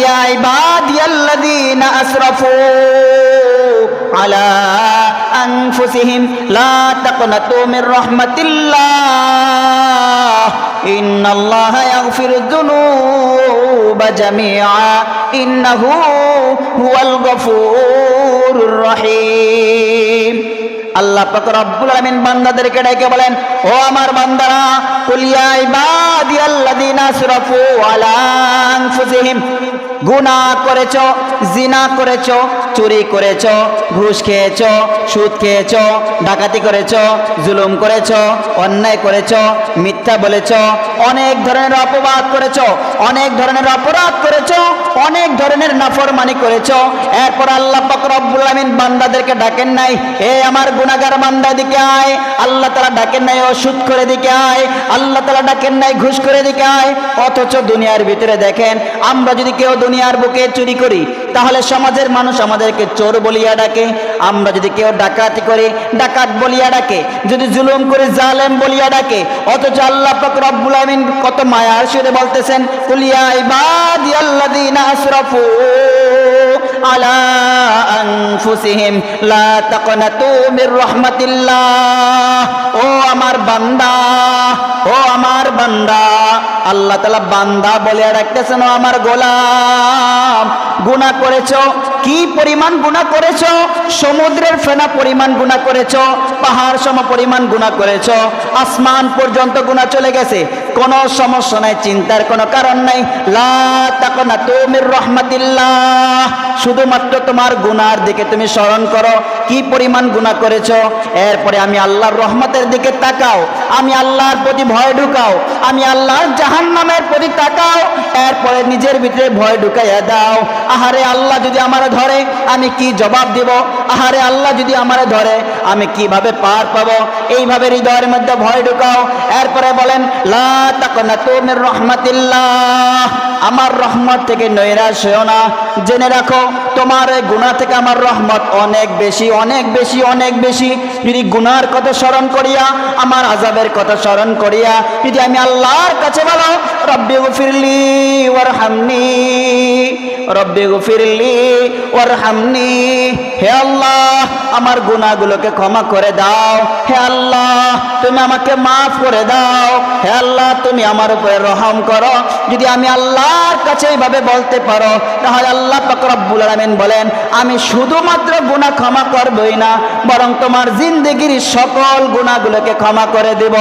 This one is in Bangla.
ইয়া ইবাদিয়াল্লাযীনা আসরাফু আলা আনফুসিহিম লা তাকনাতু মির রাহমাতিল্লাহ ইন্নাল্লাহা ইয়াগফিরুয যুনুবা জামিআ ইন্নাহু হুয়াল গফুরুর রহিম। আল্লাহ পাক রব্বুল আলামিন বান্দাদেরকে ডেকে বলেন, ও আমার বান্দারা, কুল ইয়া ইবাদিয়াল্লাযীনা আসরাফু আলা আনফুসিহিম, গুনাহ করেছো, জিনা করেছো, চুরি করেছো, ঘুষ খেয়েছো, সুদ খেয়েছো, ডাকাতি করেছো, জুলুম করেছো, অন্যায় করেছো, মিথ্যা বলেছো, অনেক ধরনের অপবাদ করেছো, অনেক ধরনের অপরাধ করেছো, অনেক ধরনের নাফরমানি করেছো। এরপর আল্লাহ পাক রব্বুল আলামিন বান্দাদেরকে ডাকেন নাই, এ আমার গুনাহগার বান্দা দিকে আয়। আল্লাহ তাআলা ডাকেন নাই, ও সুদ করে দিকে আয়। আল্লাহ তাআলা ডাকেন নাই, ঘুষ করে দিকে আয়। অথচ দুনিয়ার ভিতরে দেখেন, আমরা যদি কেউ দুনিয়ার বুকে চুরি করি তাহলে সমাজের মানুষ আমাদেরকে চোর বলিয়া ডাকে। আমরা যদি কেউ ডাকাতি করি, ডাকাত বলিয়া ডাকে। যদি জুলুম করি, জালেম বলিয়া ডাকে। অথচ আল্লাহ পাক রব্বুল আলামিন কত মায়ার সুরে বলতেছেন, কুল ইয়া ইবাদিয়াল্লাযীনা আসরাফু আলা আনফুসিহিম লা তাকনাতু মির রাহমাতিল্লাহ। ও আমার বান্দা, ও আমার বান্দা, আল্লাহ তাআলা বান্দা বলে ডাকতেছেন, ও আমার গোলাম, গুনাহ করেছো, কি পরিমাণ গুনাহ করেছো? সমুদ্রের ফেনা পরিমাণ গুনাহ করেছো, পাহাড় সম পরিমাণ গুনাহ করেছো, আসমান পর্যন্ত গুনাহ চলে গেছে। কোনো সমস্যা নাই, চিন্তার কোনো কারণ নাই। লা তাকনাতু মির রাহমাতিল্লাহ, শুধুমাত্র তোমার গুনার দিকে তুমি স্মরণ করো, কি পরিমাণ গুনাহ করেছো। এরপরে আমি আল্লাহর রহমতের দিকে তাকাও, আমি আল্লাহর প্রতি ভয় ঢুকাও, আমি আল্লাহর জাহান্নামের প্রতি তাকাও। এরপরে নিজের ভিতরে ভয় ঢুকাইয়া দাও। আহারে আল্লাহ যদি আমার ধরে আমি কি জবাব দেব? আহারে আল্লাহ যদি আমার ধরে আমি কিভাবে পার পাবো? এইভাবে হৃদয়ের মধ্যে ভয় ঢুকাও। এরপরে বলেন, লা তাকনাতু মির রাহমাতিল্লাহ, আমার রহমত থেকে নৈরাশ হও না। জেনে রাখো, তোমার এই গুনাহ থেকে আমার রহমত অনেক বেশি, অনেক বেশি, অনেক বেশি। যদি গুনার কথা স্মরণ করিয়া, আমার আযাবের কথা স্মরণ করিয়া যদি আমি আল্লাহর কাছে বলো, রব্বি গফিরলি ওয়ারহামনি, রব্বি গফিরলি ওয়ারহামনি, হে আল্লাহ আমার গুনাহগুলোকে ক্ষমা করে দাও, হে আল্লাহ তুমি আমাকে মাফ করে দাও, হে আল্লাহ তুমি আমার উপরে রহম করো। যদি আমি আল্লাহর কাছে এইভাবে বলতে পারো, তাহলে আল্লাহ পাক রব্বুল আলামিন বলেন, আমি শুধুমাত্র গুনাহ ক্ষমা করবই না, বরং তোমার জিন্দেগির সকল গুনাহগুলোকে ক্ষমা করে দেব।